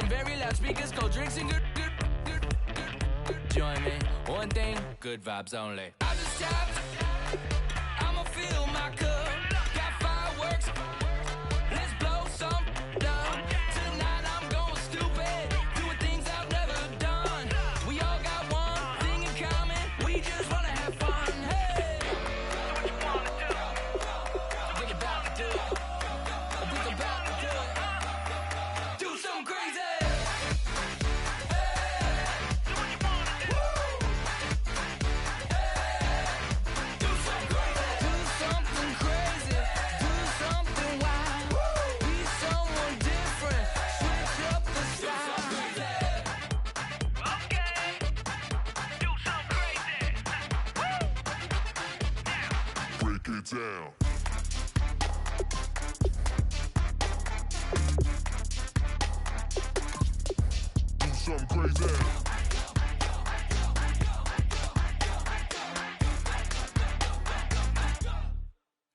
some very loud speakers, cold drinks, and good. Join me, one thing, good vibes only. I just tapped, I'ma fill my cup. Got fireworks, let's blow some down. Tonight I'm going stupid, doing things I've never done. We all got one thing in common, we just wanna have fun. Hey, what you wanna do? I think about to do it. I think about to do it. Do something crazy. Down. Do something crazy.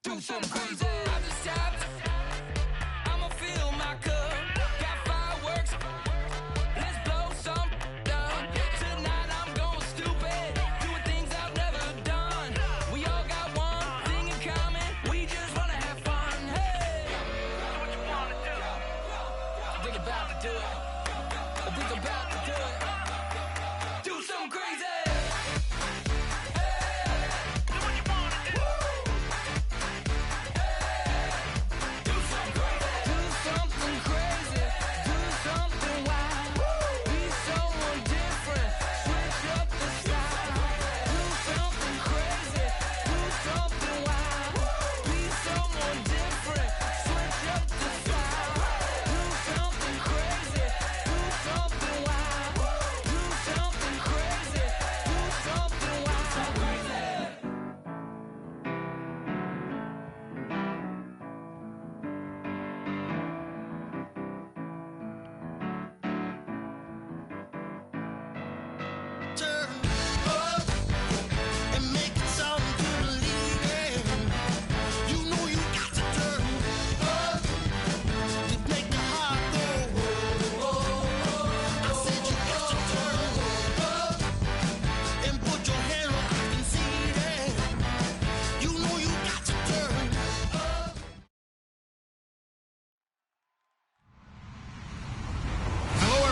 Do something crazy. I just tapped, I'ma fill my cup. Got fireworks, let's blow some down. Tonight I'm going stupid, doing things I've never done. We all got one thing in common, we just wanna have fun. Hey, what you wanna do? I think about to do it. I think about to do it. Do something crazy.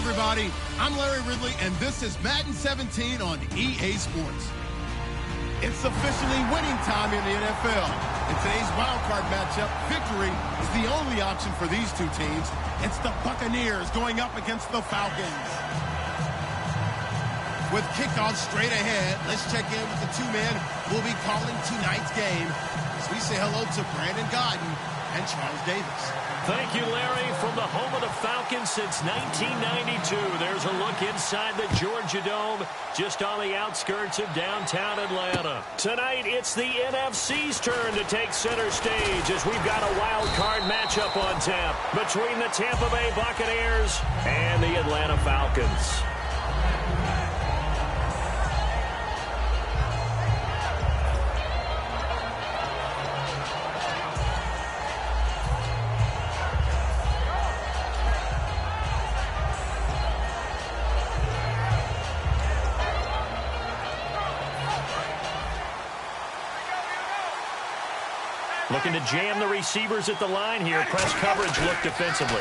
Everybody, I'm Larry Ridley, and this is Madden 17 on EA Sports. It's officially winning time in the NFL. In today's wildcard matchup, victory is the only option for these two teams. It's the Buccaneers going up against the Falcons. With kickoff straight ahead, let's check in with the two men who will be calling tonight's game as we say hello to Brandon Godden and Charles Davis. Thank you, Larry. From the home of the Falcons since 1992, there's a look inside the Georgia Dome, just on the outskirts of downtown Atlanta. Tonight, it's the NFC's turn to take center stage as we've got a wild card matchup on tap between the Tampa Bay Buccaneers and the Atlanta Falcons. Looking to jam the receivers at the line here. Press coverage look defensively.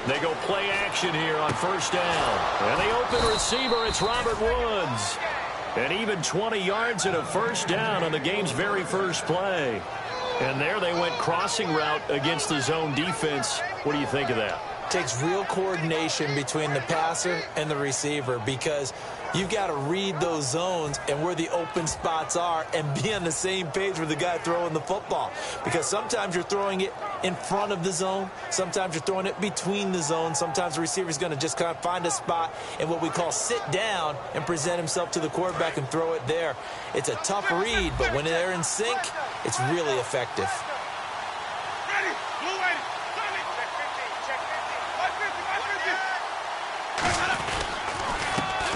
They go play action here on first down. And the open receiver, it's Robert Woods. And even 20 yards and a first down on the game's very first play. And there they went crossing route against the zone defense. What do you think of that? Takes real coordination between the passer and the receiver, because you've got to read those zones and where the open spots are and be on the same page with the guy throwing the football. Because sometimes you're throwing it in front of the zone. Sometimes you're throwing it between the zones. Sometimes the receiver's going to just kind of find a spot and what we call sit down and present himself to the quarterback and throw it there. It's a tough read, but when they're in sync, it's really effective.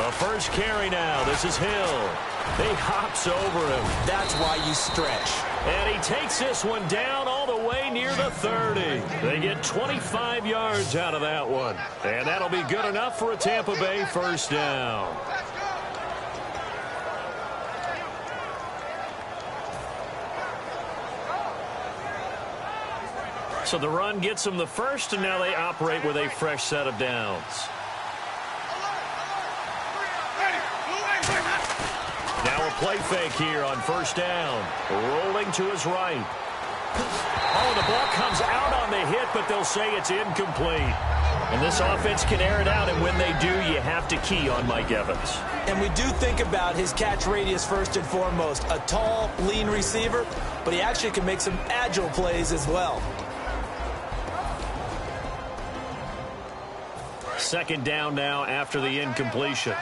A first carry now. This is Hill. He hops over him. That's why you stretch. And he takes this one down all the away near the 30. They get 25 yards out of that one. And that'll be good enough for a Tampa Bay first down. So the run gets them the first, and now they operate with a fresh set of downs. Now a play fake here on first down. Rolling to his right. Oh, the ball comes out on the hit, but they'll say it's incomplete. And this offense can air it out, and when they do, you have to key on Mike Evans. And we do think about his catch radius first and foremost. A tall, lean receiver, but he actually can make some agile plays as well. Second down now after the incompletion.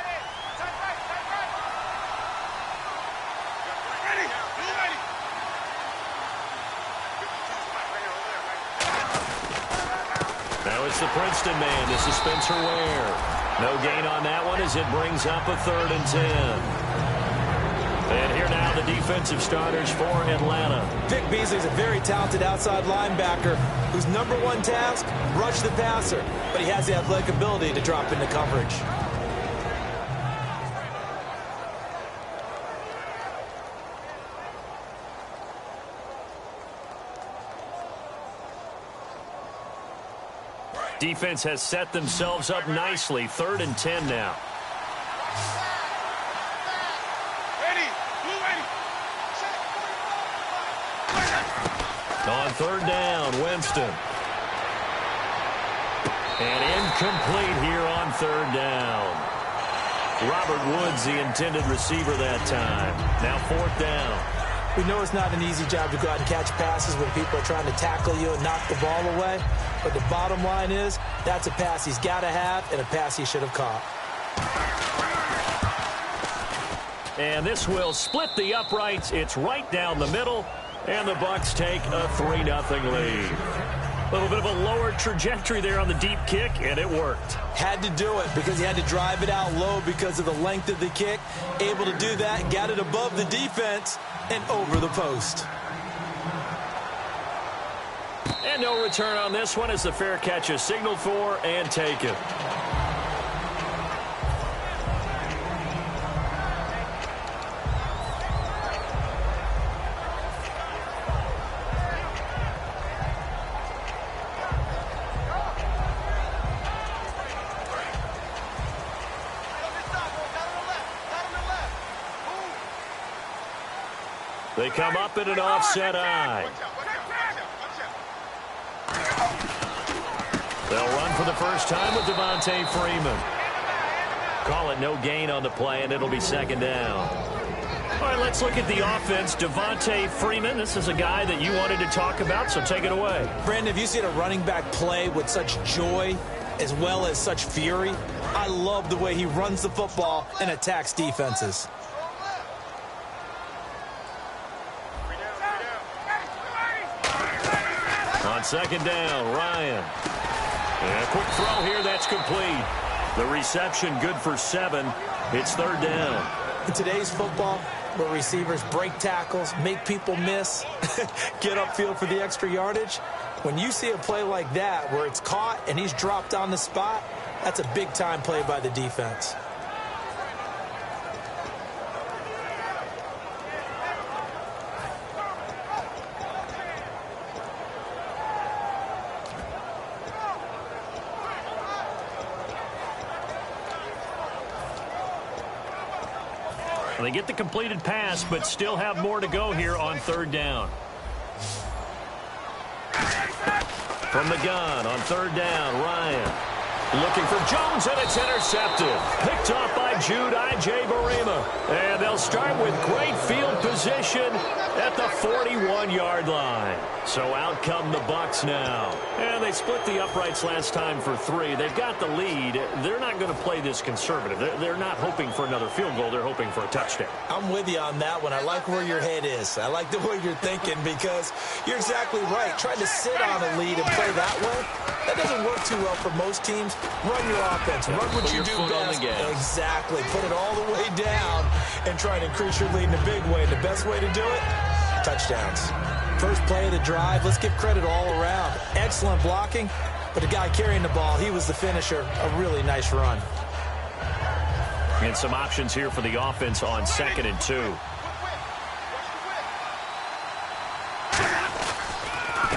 Now it's the Princeton man. This is Spencer Ware. No gain on that one as it brings up a 3rd and 10. And here now the defensive starters for Atlanta. Vic Beasley's a very talented outside linebacker whose #1 task, rush the passer. But he has the athletic ability to drop into coverage. Defense has set themselves up nicely. 3rd and 10 now. On 3rd down, Winston. And incomplete here on 3rd down. Robert Woods, the intended receiver that time. Now 4th down. We know it's not an easy job to go out and catch passes when people are trying to tackle you and knock the ball away. But the bottom line is, that's a pass he's got to have and a pass he should have caught. And this will split the uprights. It's right down the middle. And the Bucs take a 3-0 lead. A little bit of a lower trajectory there on the deep kick, and it worked. Had to do it because he had to drive it out low because of the length of the kick. Able to do that, got it above the defense and over the post. And no return on this one as the fair catch is signaled for and taken. They come up in an offset eye. They'll run for the first time with Devontae Freeman. Call it no gain on the play, and it'll be 2nd down. All right, let's look at the offense. Devontae Freeman, this is a guy that you wanted to talk about, so take it away. Brandon, have you seen a running back play with such joy as well as such fury? I love the way he runs the football and attacks defenses. On 2nd down, Ryan. And a quick throw here, that's complete. The reception good for 7. It's 3rd down. In today's football, where receivers break tackles, make people miss, get upfield for the extra yardage, when you see a play like that where it's caught and he's dropped on the spot, that's a big-time play by the defense. They get the completed pass, but still have more to go here on 3rd down. From the gun on 3rd down, Ryan. Looking for Jones, and it's intercepted. Picked off by Jude Ije-Barima. And they'll start with great field position at the 41-yard line. So out come the Bucs now. And they split the uprights last time for 3. They've got the lead. They're not going to play this conservative. They're not hoping for another field goal. They're hoping for a touchdown. I'm with you on that one. I like where your head is. I like the way you're thinking because you're exactly right. Trying to sit on a lead and play that way, that doesn't work too well for most teams. Run your offense. Run what you do best. Exactly. Put it all the way down and try to increase your lead in a big way. The best way to do it, touchdowns. First play of the drive, let's give credit all around. Excellent blocking, but the guy carrying the ball, he was the finisher. A really nice run. And some options here for the offense on 2nd and 2.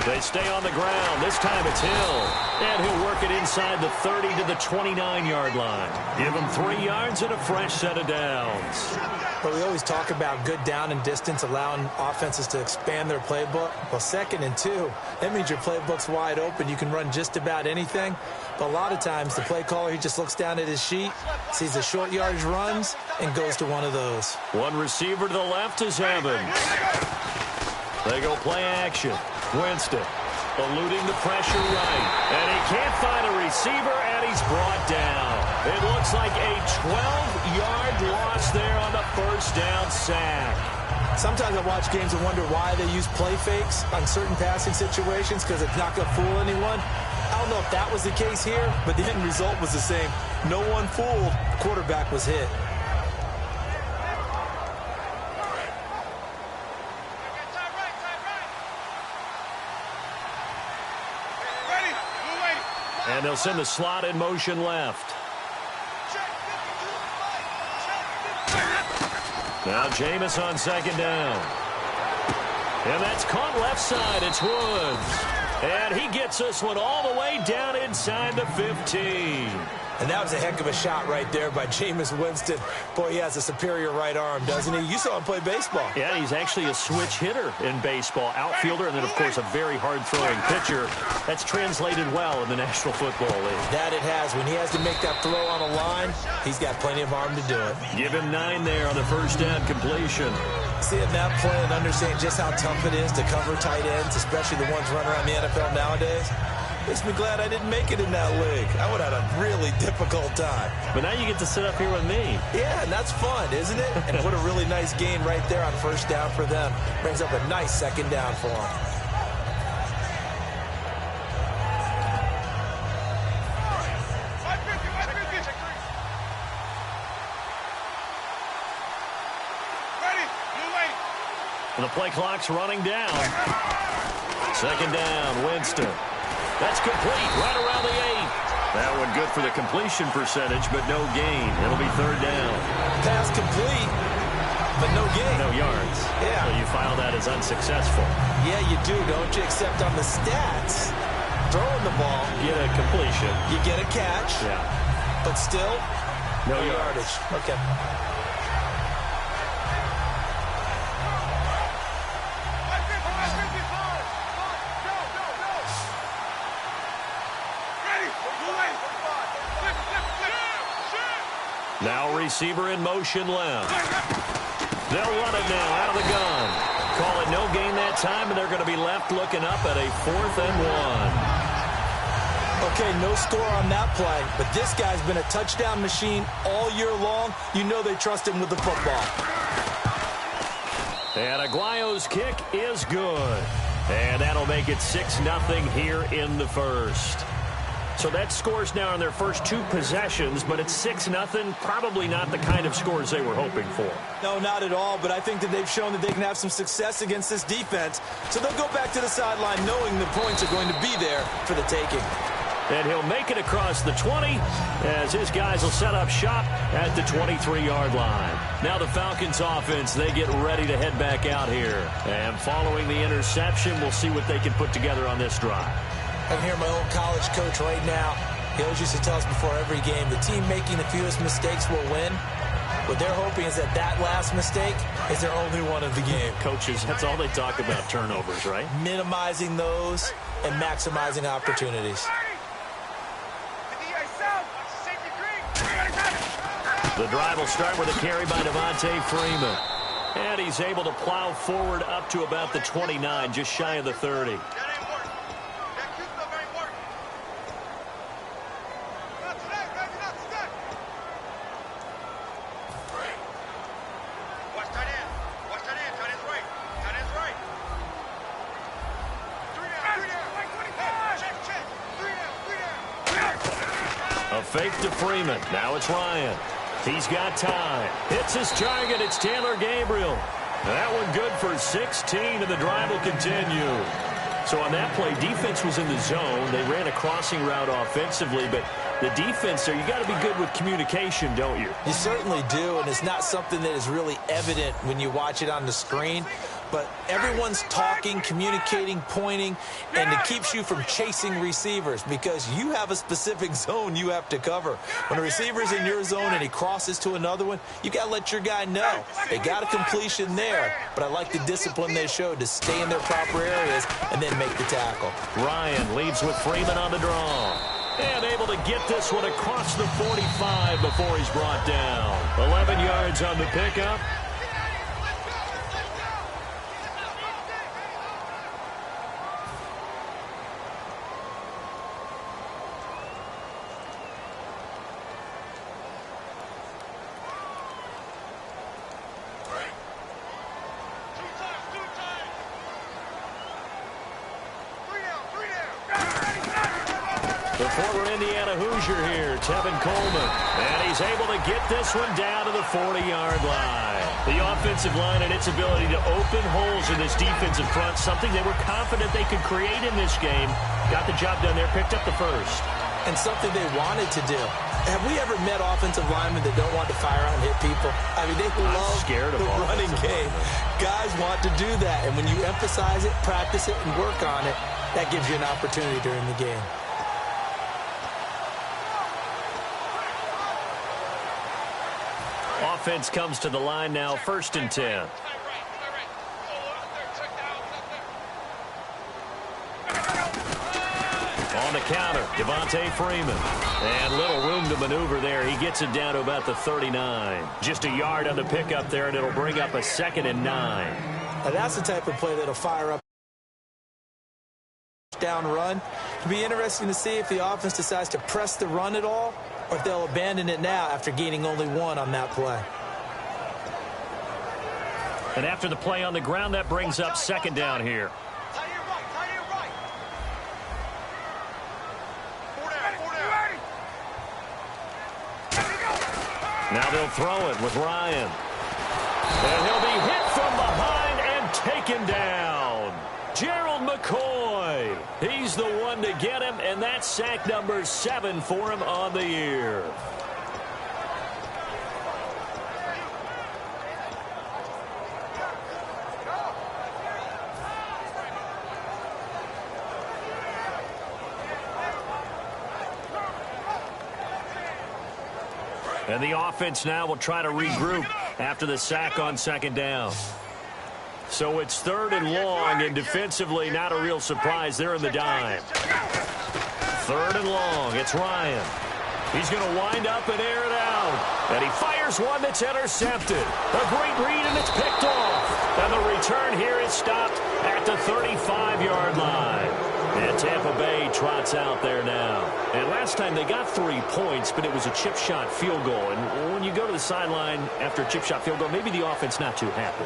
They stay on the ground. This time it's Hill. And he'll work it inside the 30 to the 29-yard line. Give him 3 yards and a fresh set of downs. But we always talk about good down and distance, allowing offenses to expand their playbook. Well, 2nd and 2, that means your playbook's wide open. You can run just about anything. But a lot of times, the play caller, he just looks down at his sheet, sees the short yardage runs, and goes to one of those. One receiver to the left is Evans. They go play action. Winston eluding the pressure right. And he can't find a receiver, and he's brought down. It looks like a 12-yard loss there on the first down sack. Sometimes I watch games and wonder why they use play fakes on certain passing situations, because it's not going to fool anyone. I don't know if that was the case here, but the end result was the same. No one fooled. Quarterback was hit. And they'll send the slot in motion left. Now Jameis on 2nd down. And that's caught left side. It's Woods. And he gets this one all the way down inside the 15. And that was a heck of a shot right there by Jameis Winston. Boy, he has a superior right arm, doesn't he? You saw him play baseball. Yeah, he's actually a switch hitter in baseball. Outfielder, and then, of course, a very hard-throwing pitcher. That's translated well in the National Football League. That it has. When he has to make that throw on a line, he's got plenty of arm to do it. Give him 9 there on the first down completion. Seeing that play and understand just how tough it is to cover tight ends, especially the ones running around the NFL nowadays, makes me glad I didn't make it in that league. I would have had a really difficult time. But now you get to sit up here with me. Yeah, and that's fun, isn't it? And what a really nice gain right there on first down for them. Brings up a nice 2nd down for them. The play clock's running down. 2nd down, Winston. That's complete right around the 8. That one good for the completion percentage, but no gain. It'll be 3rd down. Pass complete, but no gain. No yards. Yeah. So you file that as unsuccessful. Yeah, you do, don't you? Except on the stats, throwing the ball, Get a completion. you get a catch, Yeah. but still, No yardage. Okay. Now receiver in motion left. They'll run it now out of the gun. Call it no gain that time, and they're going to be left looking up at a 4th and 1. Okay, no score on that play, but this guy's been a touchdown machine all year long. You know they trust him with the football. And Aguayo's kick is good. And that'll make it 6-0 here in the first. So that scores now in their first 2 possessions, but it's 6-0. Probably not the kind of scores they were hoping for. No, not at all, but I think that they've shown that they can have some success against this defense. So they'll go back to the sideline knowing the points are going to be there for the taking. And he'll make it across the 20 as his guys will set up shop at the 23-yard line. Now the Falcons offense, they get ready to head back out here. And following the interception, we'll see what they can put together on this drive. I can hear my old college coach right now. He always used to tell us before every game, the team making the fewest mistakes will win. What they're hoping is that that last mistake is their only one of the game. Coaches, that's all they talk about, turnovers, right? Minimizing those and maximizing opportunities. The drive will start with a carry by Devontae Freeman. And he's able to plow forward up to about the 29, just shy of the 30. A fake to Freeman. Now it's Ryan. He's got time. Hits his target. It's Taylor Gabriel. That one good for 16, and the drive will continue. So on that play, defense was in the zone. They ran a crossing route offensively, but the defense there, you got to be good with communication, don't you? You certainly do, and it's not something that is really evident when you watch it on the screen. But everyone's talking, communicating, pointing, and it keeps you from chasing receivers because you have a specific zone you have to cover. When a receiver's in your zone and he crosses to another one, you got to let your guy know. They got a completion there, but I like the discipline they showed to stay in their proper areas and then make the tackle. Ryan leads with Freeman on the draw. And able to get this one across the 45 before he's brought down. 11 yards on the pickup. The former Indiana Hoosier here, Tevin Coleman. And he's able to get this one down to the 40-yard line. The offensive line and its ability to open holes in this defensive front, something they were confident they could create in this game. Got the job done there, picked up the first. And something they wanted to do. Have we ever met offensive linemen that don't want to fire out and hit people? I mean, they love the running game. Guys want to do that. And when you emphasize it, practice it, and work on it, that gives you an opportunity during the game. Offense comes to the line now, 1st and 10. On the counter, Devontae Freeman. And little room to maneuver there. He gets it down to about the 39. Just a yard on the pickup there, and it'll bring up a 2nd and 9. Now that's the type of play that'll fire up down run. It'll be interesting to see if the offense decides to press the run at all, or if they'll abandon it now after gaining only 1 on that play. And after the play on the ground, that brings up 2nd down here. Now they'll throw it with Ryan. And he'll be hit from behind and taken down. Gerald McCoy. He's the one to get him, and that's sack number 7 for him on the year. And the offense now will try to regroup after the sack on 2nd down. So it's 3rd and long, and defensively not a real surprise. They're in the dime. 3rd and long. It's Ryan. He's going to wind up and air it out. And he fires one that's intercepted. A great read, and it's picked off. And the return here is stopped at the 35-yard line. And Tampa Bay trots out there now. And last time they got 3 points, but it was a chip shot field goal. And when you go to the sideline after a chip shot field goal, maybe the offense not too happy.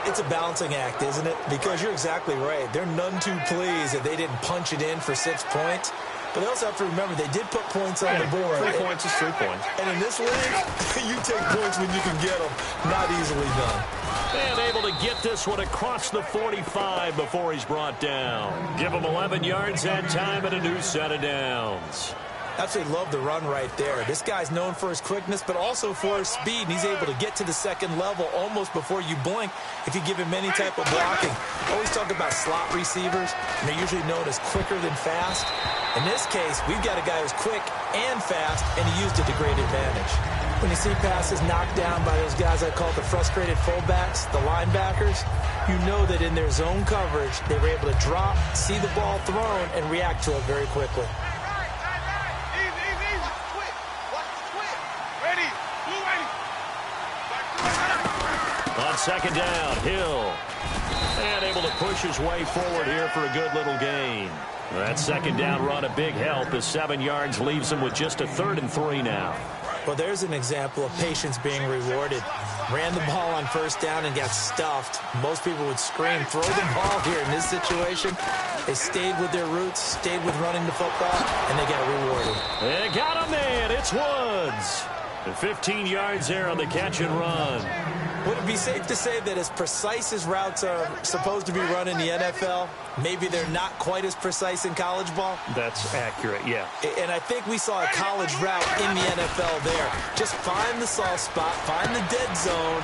It's a balancing act, isn't it? Because you're exactly right. They're none too pleased that they didn't punch it in for 6 points. But they also have to remember they did put points on the board. 3 points is 3 points. And in this league, you take points when you can get them. Not easily done. And able to get this one across the 45 before he's brought down. Give him 11 yards that time and a new set of downs. Absolutely love the run right there. This guy's known for his quickness, but also for his speed. And he's able to get to the 2nd level almost before you blink if you give him any type of blocking. Always talk about slot receivers, and they're usually known as quicker than fast. In this case, we've got a guy who's quick and fast, and he used it to great advantage. When you see passes knocked down by those guys I call the frustrated fullbacks, the linebackers, you know that in their zone coverage, they were able to drop, see the ball thrown, and react to it very quickly. On 2nd down, Hill. And able to push his way forward here for a good little gain. That 2nd down run, a big help. The 7 yards leaves him with just a 3rd and 3 now. Well, there's an example of patience being rewarded. Ran the ball on 1st down and got stuffed. Most people would scream, throw the ball here. In this situation, they stayed with their roots, stayed with running the football, and they got rewarded. They got a man. It's Woods. And 15 yards there on the catch and run. Would it be safe to say that as precise as routes are supposed to be run in the NFL, maybe they're not quite as precise in college ball? That's accurate, yeah. And I think we saw a college route in the NFL there. Just find the soft spot, find the dead zone,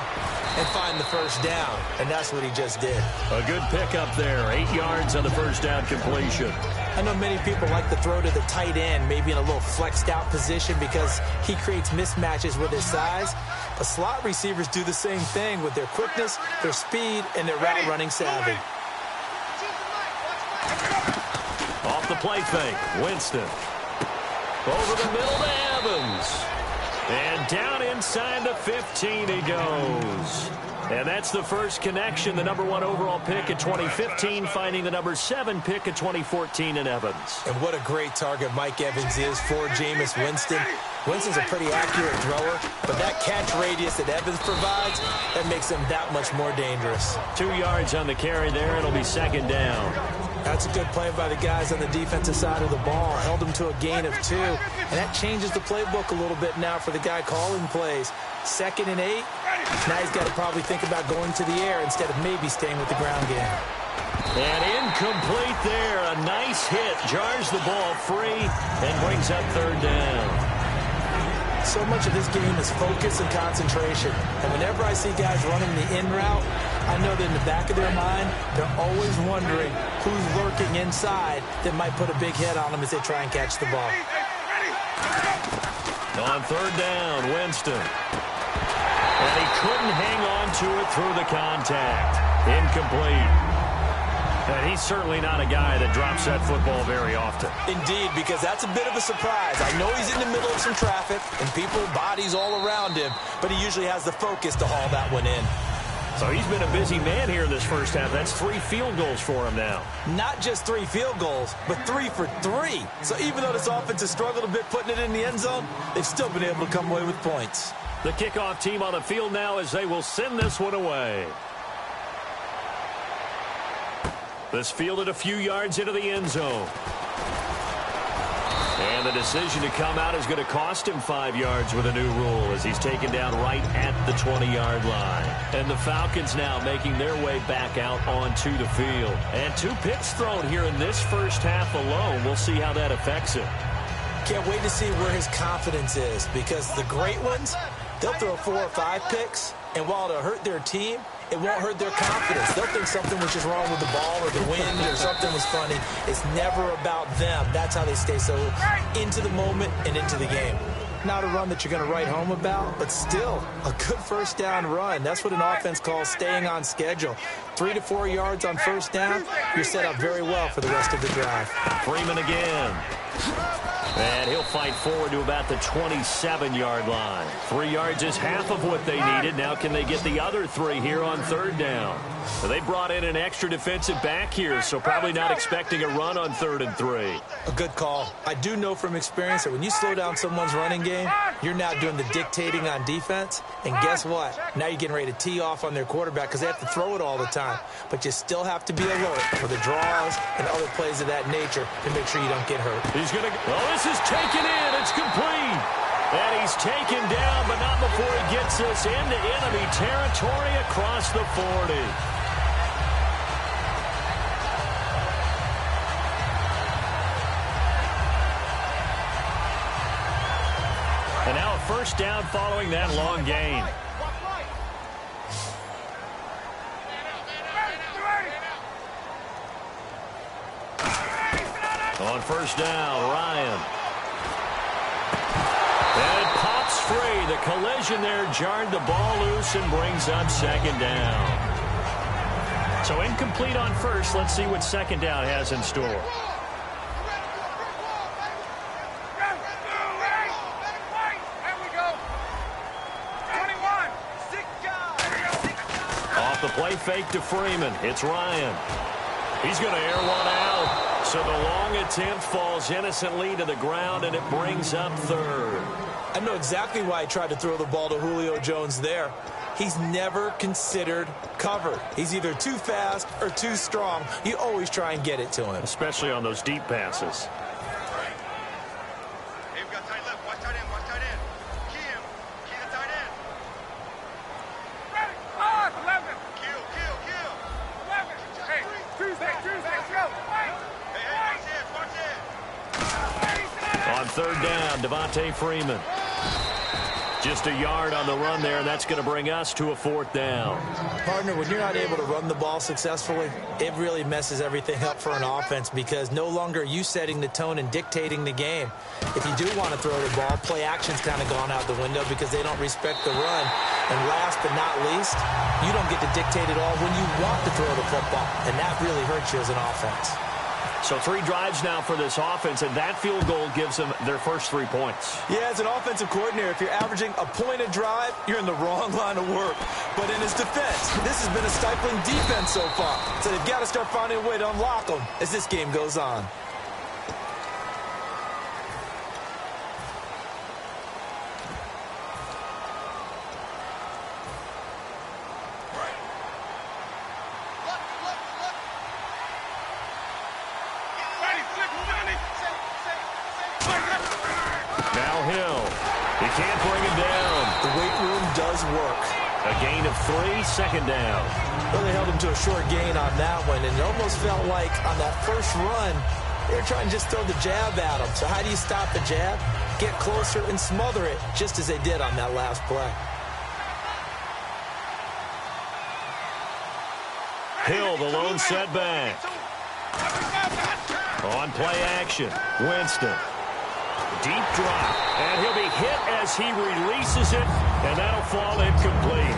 and find the first down. And that's what he just did. A good pickup there. 8 yards on the first down completion. I know many people like to throw to the tight end, maybe in a little flexed out position because he creates mismatches with his size. But slot receivers do the same thing with their quickness, their speed, and their route running savvy. Off the play fake, Winston. Over the middle to Evans. And down inside the 15 he goes. And that's the first connection, the number 1 overall pick in 2015, finding the number 7 pick in 2014 in Evans. And what a great target Mike Evans is for Jameis Winston. Winston's a pretty accurate thrower, but that catch radius that Evans provides, that makes him that much more dangerous. 2 yards on the carry there. It'll be second down. That's a good play by the guys on the defensive side of the ball. Held them to a gain of 2, and that changes the playbook a little bit now for the guy calling plays. 2nd and 8. Now he's got to probably think about going to the air instead of maybe staying with the ground game. And incomplete there. A nice hit. Jars the ball free and brings up third down. So much of this game is focus and concentration. And whenever I see guys running the in route, I know that in the back of their mind, they're always wondering who's lurking inside that might put a big hit on them as they try and catch the ball. On third down, Winston. And he couldn't hang on to it through the contact. Incomplete. And he's certainly not a guy that drops that football very often. Indeed, because that's a bit of a surprise. I know he's in the middle of some traffic and people, bodies all around him, but he usually has the focus to haul that one in. So he's been a busy man here in this first half. That's 3 field goals for him now. Not just 3 field goals, but 3 for 3. So even though this offense has struggled a bit putting it in the end zone, they've still been able to come away with points. The kickoff team on the field now as they will send this one away. This fielded a few yards into the end zone. And the decision to come out is going to cost him 5 yards with a new rule as he's taken down right at the 20-yard line. And the Falcons now making their way back out onto the field. And 2 picks thrown here in this first half alone. We'll see how that affects him. Can't wait to see where his confidence is because the great ones, they'll throw 4 or 5 picks, and while it'll hurt their team, it won't hurt their confidence. They'll think something was just wrong with the ball or the wind or something was funny. It's never about them. That's how they stay so into the moment and into the game. Not a run that you're going to write home about, but still a good first down run. That's what an offense calls staying on schedule. 3 to 4 yards on first down, you're set up very well for the rest of the drive. Freeman again. And he'll fight forward to about the 27-yard line. 3 yards is half of what they needed. Now can they get the other 3 here on third down? So they brought in an extra defensive back here, so probably not expecting a run on 3rd and 3. A good call. I do know from experience that when you slow down someone's running game, you're now doing the dictating on defense. And guess what? Now you're getting ready to tee off on their quarterback because they have to throw it all the time. But you still have to be alert for the draws and other plays of that nature to make sure you don't get hurt. He's going to go. Oh, this is taken in. It's complete. And he's taken down, but not before he gets us into enemy territory across the 40. And now a first down following that long gain. On first down, Ryan. And it pops free. The collision there jarred the ball loose and brings up second down. So incomplete on first. Let's see what second down has in store. Off the play fake to Freeman. It's Ryan. He's going to air one out. So the long attempt falls innocently to the ground, and it brings up third. I know exactly why he tried to throw the ball to Julio Jones there. He's never considered covered. He's either too fast or too strong. You always try and get it to him. Especially on those deep passes. Hey, we got tight left. Watch tight end. Watch tight end. Key him. Key the tight end. third down. Devontae Freeman. Just a yard on the run there, and that's going to bring us to a fourth down. Partner, when you're not able to run the ball successfully, it really messes everything up for an offense because no longer are you setting the tone and dictating the game. If you do want to throw the ball, play action's kind of gone out the window because they don't respect the run. And last but not least, you don't get to dictate it all when you want to throw the football, and that really hurts you as an offense. So 3 drives now for this offense, and that field goal gives them their first 3 points. Yeah, as an offensive coordinator, if you're averaging a point a drive, you're in the wrong line of work. But in his defense, this has been a stifling defense so far. So they've got to start finding a way to unlock them as this game goes on. Can't bring him down. The weight room does work. A gain of 3, second down. Well, they held him to a short gain on that one, and it almost felt like on that first run, they were trying to just throw the jab at him. So how do you stop the jab? Get closer and smother it, just as they did on that last play. Hill, the lone setback. On play action, Winston. Deep drop, and he'll be hit as he releases it, and that'll fall incomplete.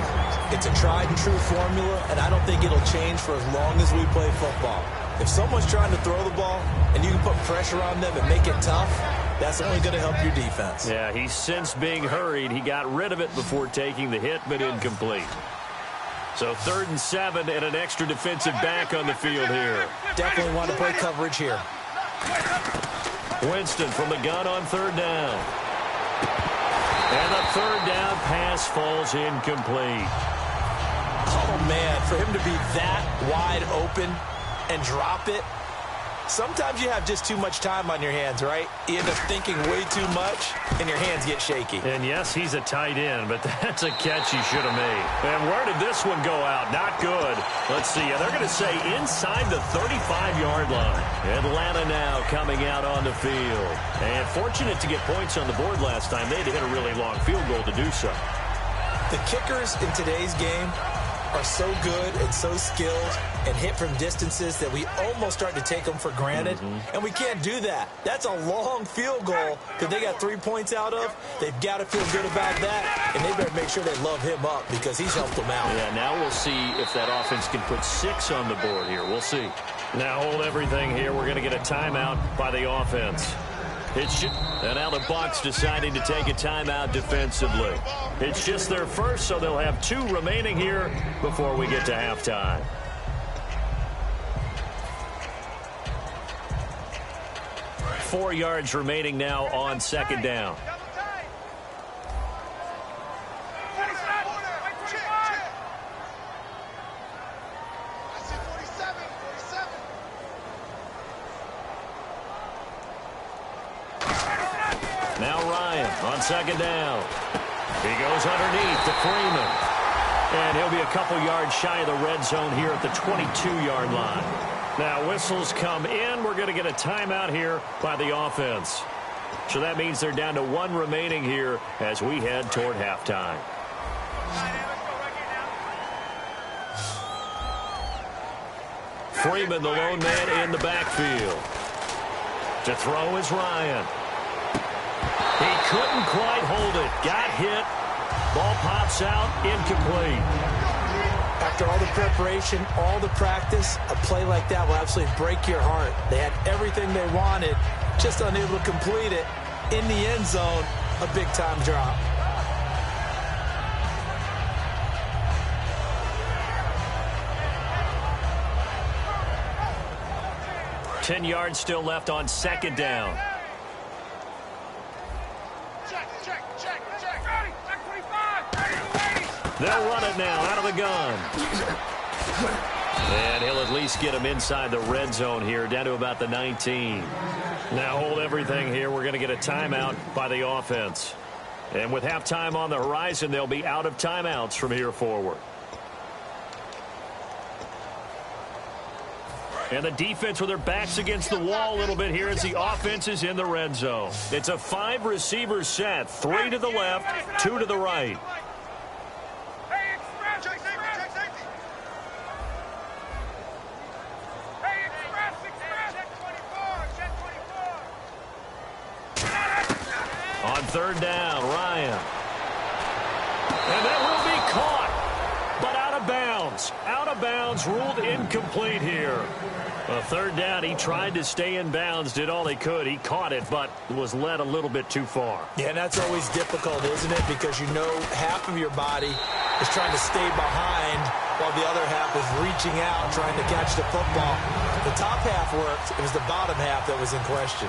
It's a tried-and-true formula, and I don't think it'll change for as long as we play football. If someone's trying to throw the ball, and you can put pressure on them and make it tough, that's only going to help your defense. Yeah, he's since being hurried. He got rid of it before taking the hit, but incomplete. So 3rd and 7 and an extra defensive back on the field here. Definitely want to play coverage here. Winston from the gun on 3rd down. And the 3rd down pass falls incomplete. Oh, man, for him to be that wide open and drop it, sometimes you have just too much time on your hands, right? You end up thinking way too much, and your hands get shaky. And, yes, he's a tight end, but that's a catch he should have made. And where did this one go out? Not good. Let's see. They're going to say inside the 35-yard line. Atlanta now coming out on the field. And fortunate to get points on the board last time. They had to hit a really long field goal to do so. The kickers in today's game are so good and so skilled and hit from distances that we almost start to take them for granted. And we can't do that. That's a long field goal that they got 3 points out of. They've got to feel good about that, and they better make sure they love him up because he's helped them out. Yeah, now we'll see if that offense can put 6 on the board here. We'll see. Now hold everything here. We're going to get a timeout by the offense. And now the Bucs deciding to take a timeout defensively. It's just their first, so they'll have 2 remaining here before we get to halftime. Four yards remaining now on 2nd down. Now Ryan on 2nd down. He goes underneath to Freeman. And he'll be a couple yards shy of the red zone here at the 22-yard line. Now whistles come in. We're going to get a timeout here by the offense. So that means they're down to 1 remaining here as we head toward halftime. Freeman, the lone man in the backfield. To throw is Ryan. He couldn't quite hold it. Got hit. Ball pops out. Incomplete. After all the preparation, all the practice, a play like that will absolutely break your heart. They had everything they wanted, just unable to complete it. In the end zone, a big-time drop. Ten yards still left on 2nd down. They'll run it now out of the gun. And he'll at least get him inside the red zone here, down to about the 19. Now hold everything here. We're going to get a timeout by the offense. And with halftime on the horizon, they'll be out of timeouts from here forward. And the defense with their backs against the wall a little bit here as the offense is in the red zone. It's a 5-receiver set, 3 to the left, 2 to the right. On third down, Ryan. And that will be caught, but out of bounds. Out of bounds, ruled incomplete here. A third down, he tried to stay in bounds, did all he could. He caught it, but was led a little bit too far. Yeah, and that's always difficult, isn't it? Because you know half of your body is trying to stay behind while the other half is reaching out, trying to catch the football. The top half worked. It was the bottom half that was in question.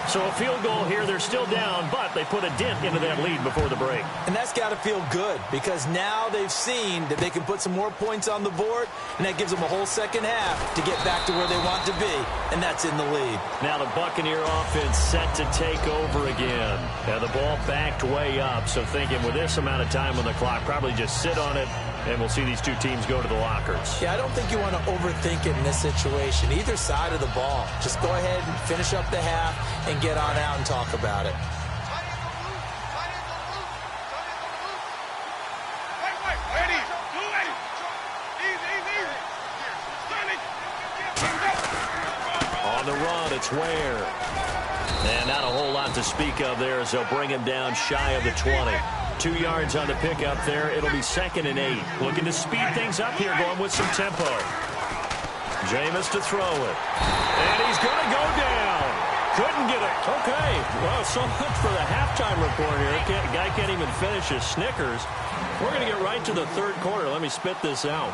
So a field goal here. They're still down, but they put a dent into that lead before the break. And that's got to feel good because now they've seen that they can put some more points on the board, and that gives them a whole second half to get back to where they want to be, and that's in the lead. Now the Buccaneer offense set to take over again. Now the ball backed way up, so thinking with this amount of time on the clock, probably just sit on it, and we'll see these two teams go to the lockers. Yeah, I don't think you want to overthink it in this situation. Either side of the ball. Just go ahead and finish up the half and get on out and talk about it. On the run, it's Ware. And not a whole lot to speak of there as they'll bring him down shy of the 20. 2 yards on the pickup there. It'll be 2nd and 8. Looking to speed things up here, going with some tempo. Jameis to throw it. And he's going to go down. Couldn't get it. Okay. Well, so much for the halftime report here. Guy can't even finish his Snickers. We're going to get right to the third quarter. Let me spit this out.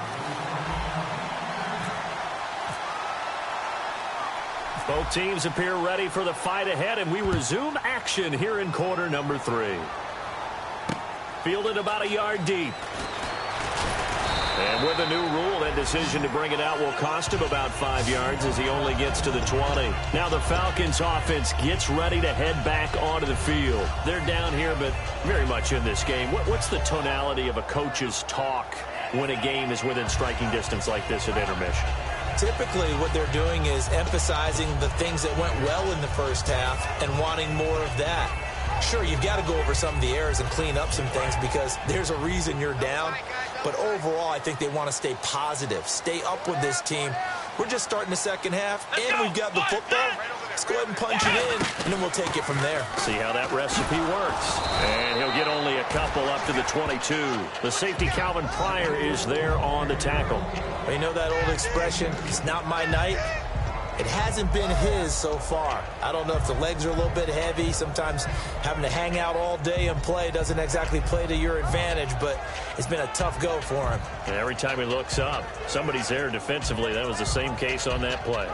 Both teams appear ready for the fight ahead, and we resume action here in quarter number 3. Fielded about a yard deep. And with a new rule, that decision to bring it out will cost him about 5 yards as he only gets to the 20. Now the Falcons offense gets ready to head back onto the field. They're down here, but very much in this game. What's the tonality of a coach's talk when a game is within striking distance like this at intermission? Typically, what they're doing is emphasizing the things that went well in the first half and wanting more of that. Sure, you've got to go over some of the errors and clean up some things because there's a reason you're down. But overall, I think they want to stay positive, stay up with this team. We're just starting the second half, and we've got the football. Let's go ahead and punch it in, and then we'll take it from there. See how that recipe works. And he'll get only a couple up to the 22. The safety, Calvin Pryor, is there on the tackle. Well, you know that old expression, it's not my night. It hasn't been his so far. I don't know if the legs are a little bit heavy. Sometimes having to hang out all day and play doesn't exactly play to your advantage, but it's been a tough go for him. And every time he looks up, somebody's there defensively. That was the same case on that play.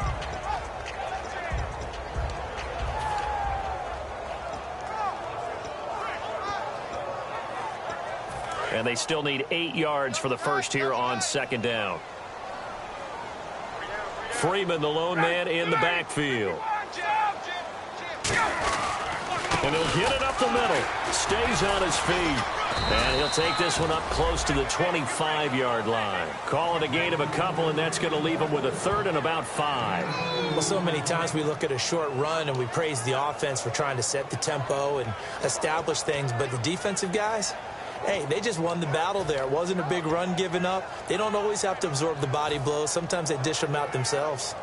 And they still need 8 yards for the first here on 2nd down. Freeman, the lone man in the backfield. And he'll get it up the middle. Stays on his feet. And he'll take this one up close to the 25-yard line. Call it a gain of a couple, and that's going to leave him with a 3rd and about 5. Well, so many times we look at a short run and we praise the offense for trying to set the tempo and establish things, but the defensive guys, hey, they just won the battle there. It wasn't a big run given up. They don't always have to absorb the body blows. Sometimes they dish them out themselves.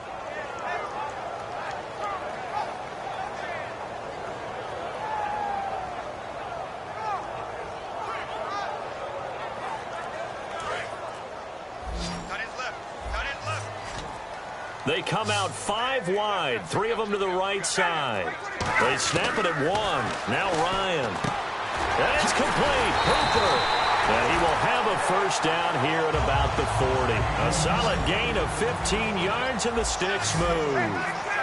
They come out 5 wide, 3 of them to the right side. They snap it at 1. Now Ryan. And it's complete. Hooper. And he will have a first down here at about the 40. A solid gain of 15 yards, and the sticks move.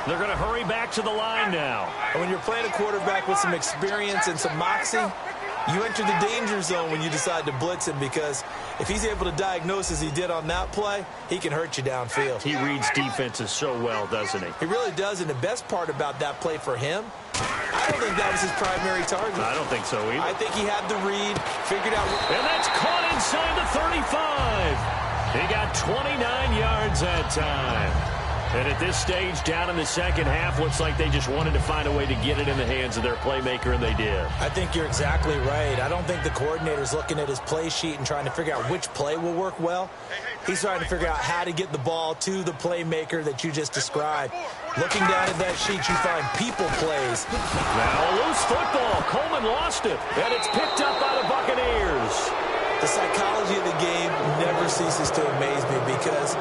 They're going to hurry back to the line now. And when you're playing a quarterback with some experience and some moxie, you enter the danger zone when you decide to blitz him, because if he's able to diagnose as he did on that play, he can hurt you downfield. He reads defenses so well, doesn't he? He really does, and the best part about that play for him, I don't think that was his primary target. I don't think so either. I think he had the read, figured out. And that's caught inside the 35. He got 29 yards that time. And at this stage, down in the second half, looks like they just wanted to find a way to get it in the hands of their playmaker, and they did. I think you're exactly right. I don't think the coordinator's looking at his play sheet and trying to figure out which play will work well. He's trying to figure out how to get the ball to the playmaker that you just described. Looking down at that sheet, you find people plays. Now a loose football. Coleman lost it, and it's picked up by the Buccaneers. The psychology of the game never ceases to amaze me because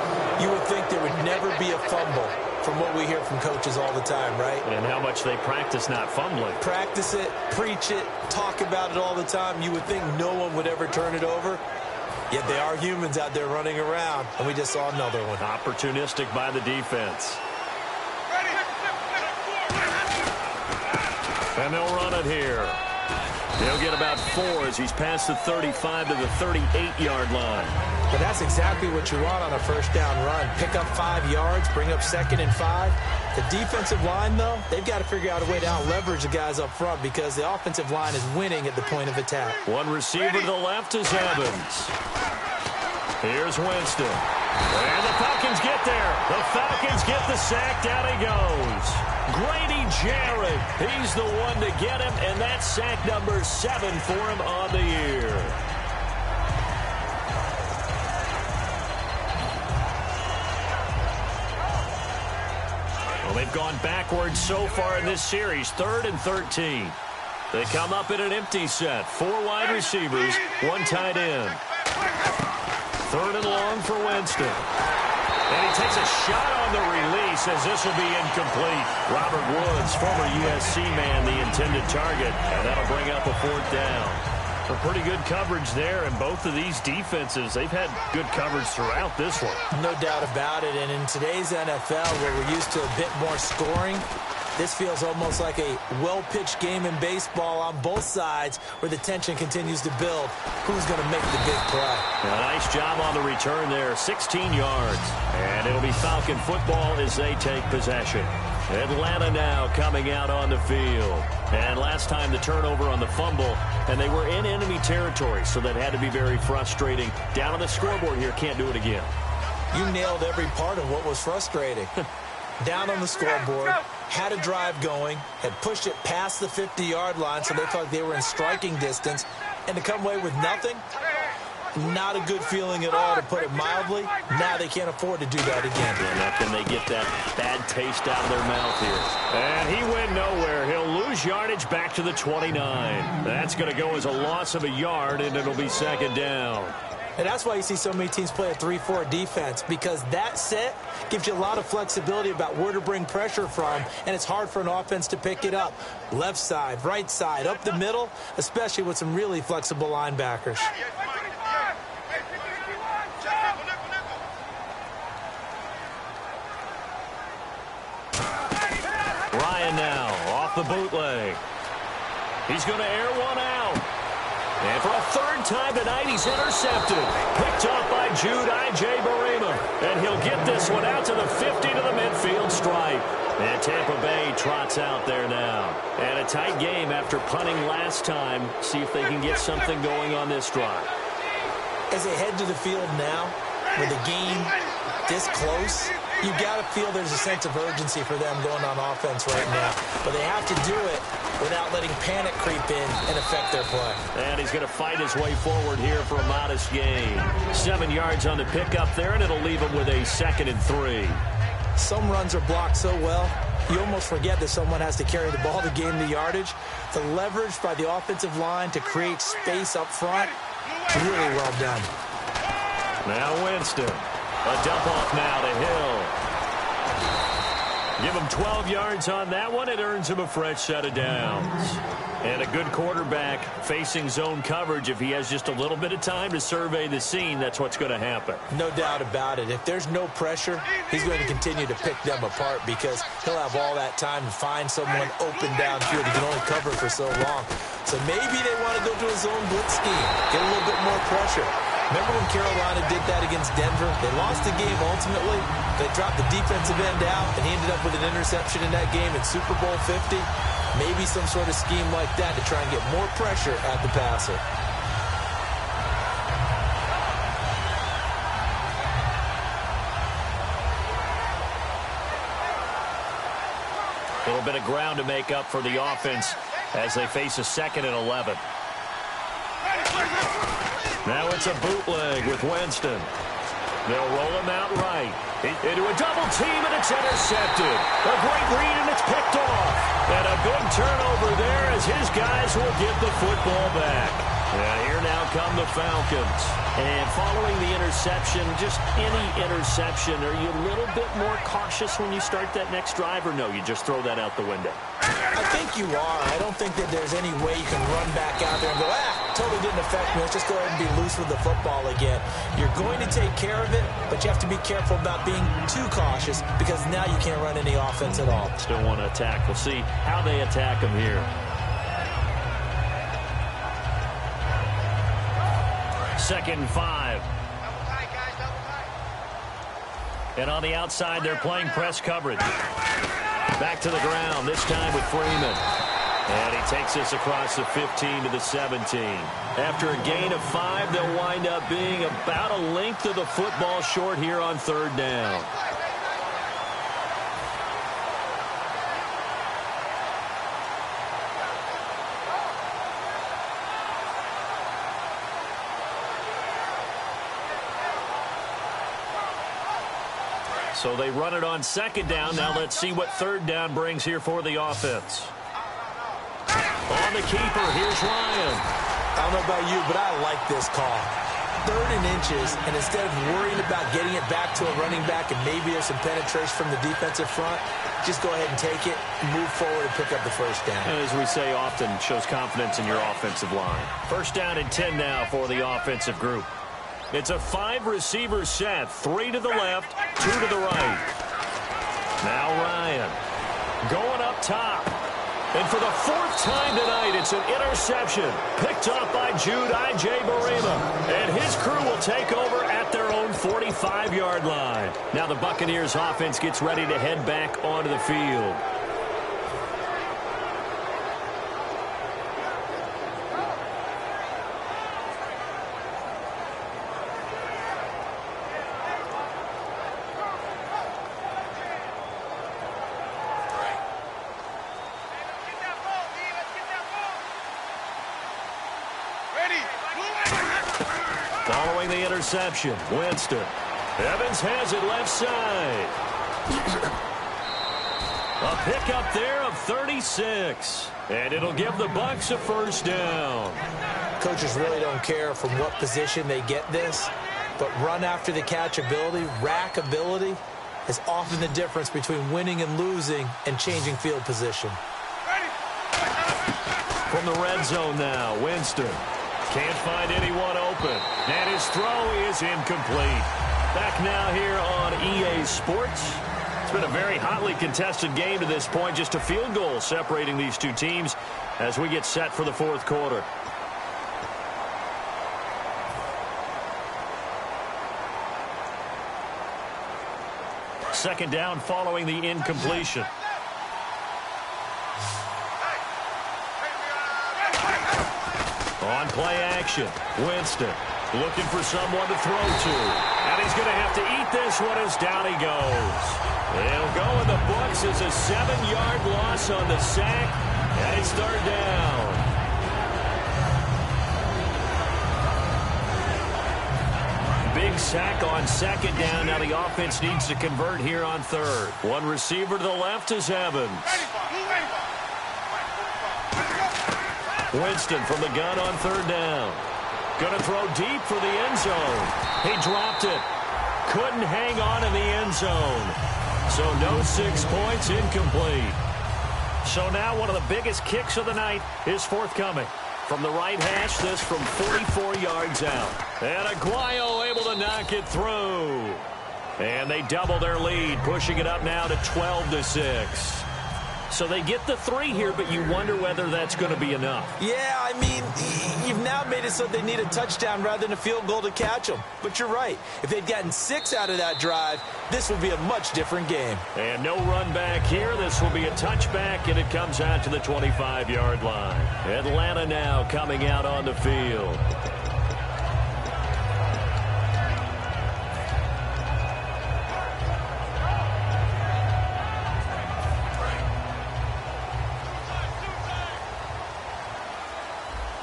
you would think there would never be a fumble from what we hear from coaches all the time, right? And how much they practice not fumbling. Practice it, preach it, talk about it all the time. You would think no one would ever turn it over. Yet they are humans out there running around, and we just saw another one. Opportunistic by the defense. And they'll run it here. He'll get about 4 as he's past the 35 to the 38-yard line. But that's exactly what you want on a first down run. Pick up 5 yards, bring up 2nd and 5. The defensive line, though, they've got to figure out a way to out-leverage the guys up front because the offensive line is winning at the point of attack. One receiver to the left is Evans. Here's Winston. And the Falcons get there. The Falcons get the sack. Down he goes. Grady Jarrett. He's the one to get him, and that's sack number 7 for him on the year. Well, they've gone backwards so far in this series. 3rd and 13. They come up in an empty set. 4 wide receivers, 1 tight end. 3rd and long for Winston. And he takes a shot on the release as this will be incomplete. Robert Woods, former USC man, the intended target. And that'll bring up a 4th down. A pretty good coverage there, and both of these defenses, they've had good coverage throughout this one. No doubt about it. And in today's NFL, where we're used to a bit more scoring, this feels almost like a well-pitched game in baseball on both sides where the tension continues to build. Who's going to make the big play? A nice job on the return there, 16 yards. And it'll be Falcon football as they take possession. Atlanta now coming out on the field. And last time the turnover on the fumble, and they were in enemy territory, so that had to be very frustrating. Down on the scoreboard here, can't do it again. You nailed every part of what was frustrating. Down on the scoreboard, had a drive going, had pushed it past the 50-yard line, so they thought they were in striking distance, and to come away with nothing, not a good feeling at all, to put it mildly. Now they can't afford to do that again. And now can they get that bad taste out of their mouth here? And he went nowhere. He'll lose yardage back to the 29. That's going to go as a loss of a yard, and it'll be 2nd down. And that's why you see so many teams play a 3-4 defense, because that set gives you a lot of flexibility about where to bring pressure from, and it's hard for an offense to pick it up. Left side, right side, up the middle, especially with some really flexible linebackers. Ryan now off the bootleg. He's going to air one out. And for a 3rd time tonight, he's intercepted. Picked up by Jude Barima. And he'll get this one out to the 50 to the midfield stripe. And Tampa Bay trots out there now. And a tight game after punting last time. See if they can get something going on this drive. As they head to the field now, with the game this close, you got to feel there's a sense of urgency for them going on offense right now. But they have to do it without letting panic creep in and affect their play. And he's going to fight his way forward here for a modest gain. 7 yards on the pickup there, and it'll leave him with a 2nd and 3. Some runs are blocked so well, you almost forget that someone has to carry the ball to gain the yardage. The leverage by the offensive line to create space up front, really well done. Now Winston. A dump off now to Hill. Give him 12 yards on that one. It earns him a fresh set of downs. And a good quarterback facing zone coverage. If he has just a little bit of time to survey the scene, that's what's going to happen. No doubt about it. If there's no pressure, he's going to continue to pick them apart because he'll have all that time to find someone open downfield. He can only cover for so long. So maybe they want to go to a zone blitz scheme, get a little bit more pressure. Remember when Carolina did that against Denver? They lost the game ultimately. They dropped the defensive end out, and he ended up with an interception in that game in Super Bowl 50. Maybe some sort of scheme like that to try and get more pressure at the passer. little bit of ground to make up for the offense as they face a 2nd and 11. Now it's a bootleg with Winston. They'll roll him out right. Into a double team, and it's intercepted. A great read, and it's picked off. And a big turnover there as his guys will get the football back. And here now come the Falcons. And following the interception, just any interception, are you a little bit more cautious when you start that next drive, or no, you just throw that out the window? I think you are. I don't think that there's any way you can run back out there and go, totally didn't affect me. Let's just go ahead and be loose with the football again. You're going to take care of it, but you have to be careful about being too cautious because now you can't run any offense at all. Still want to attack. We'll see how they attack them here. 2nd and 5. And on the outside, they're playing press coverage. Back to the ground, this time with Freeman. And he takes us across the 15 to the 17. After a gain of 5, they'll wind up being about a length of the football short here on 3rd down. So they run it on 2nd down. Now let's see what 3rd down brings here for the offense. On the keeper, here's Ryan. I don't know about you, but I like this call. 3rd and inches, and instead of worrying about getting it back to a running back and maybe there's some penetration from the defensive front, just go ahead and take it, move forward, and pick up the 1st down. And as we say often, shows confidence in your offensive line. 1st down and 10 now for the offensive group. It's a 5-receiver set, 3 to the left, 2 to the right. Now Ryan going up top. And for the 4th time tonight, it's an interception picked off by Jude I.J. Barima. And his crew will take over at their own 45-yard line. Now the Buccaneers offense gets ready to head back onto the field. Following the interception, Winston. Evans has it left side. A pickup there of 36. And it'll give the Bucs a 1st down. Coaches really don't care from what position they get this, but run after the catch ability, rack ability, is often the difference between winning and losing and changing field position. From the red zone now, Winston. Can't find anyone open. And his throw is incomplete. Back now here on EA Sports. It's been a very hotly contested game to this point. Just a field goal separating these two teams as we get set for the 4th quarter. Second down following the incompletion. On play action, Winston looking for someone to throw to. And he's going to have to eat this one as down he goes. It'll go in the books as a 7-yard loss on the sack. And it's 3rd down. Big sack on 2nd down. Now the offense needs to convert here on 3rd. One receiver to the left is Evans. Winston from the gun on 3rd down. Going to throw deep for the end zone. He dropped it. Couldn't hang on in the end zone. So no 6 points, incomplete. So now one of the biggest kicks of the night is forthcoming. From the right hash, this from 44 yards out. And Aguayo able to knock it through. And they double their lead, pushing it up now to 12-6. So they get the 3 here, but you wonder whether that's going to be enough. Yeah, I mean, you've now made it so they need a touchdown rather than a field goal to catch them. But you're right. If they'd gotten 6 out of that drive, this would be a much different game. And no run back here. This will be a touchback, and it comes out to the 25-yard line. Atlanta now coming out on the field.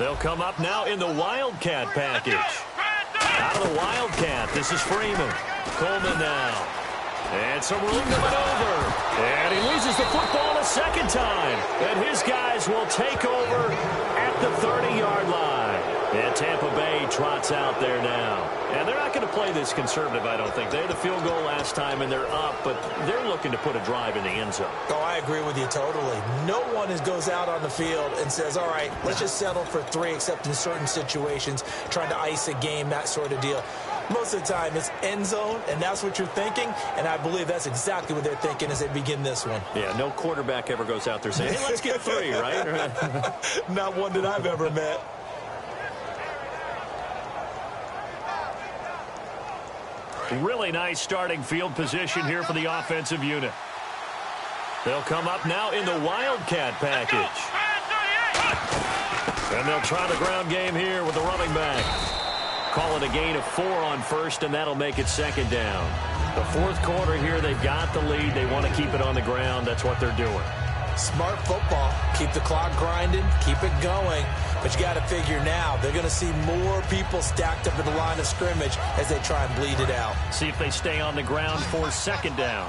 They'll come up now in the Wildcat package. Out of the Wildcat, this is Freeman. Coleman now. And some room to maneuver. And he loses the football a second time. And his guys will take over at the 30-yard line. And Tampa Bay trots out there now. And they're not going to play this conservative, I don't think. They had a field goal last time, and they're up, but they're looking to put a drive in the end zone. Oh, I agree with you totally. No one goes out on the field and says, all right, let's just settle for 3, except in certain situations, trying to ice a game, that sort of deal. Most of the time, it's end zone, and that's what you're thinking, and I believe that's exactly what they're thinking as they begin this one. Yeah, no quarterback ever goes out there saying, hey, let's get 3, right? Not one that I've ever met. Really nice starting field position here for the offensive unit. They'll come up now in the Wildcat package. And they'll try the ground game here with the running back. Call it a gain of 4 on first, and that'll make it second down. The fourth quarter here, they've got the lead. They want to keep it on the ground. That's what they're doing. Smart football. Keep the clock grinding. Keep it going. But you got to figure now, they're going to see more people stacked up at the line of scrimmage as they try and bleed it out. See if they stay on the ground for second down.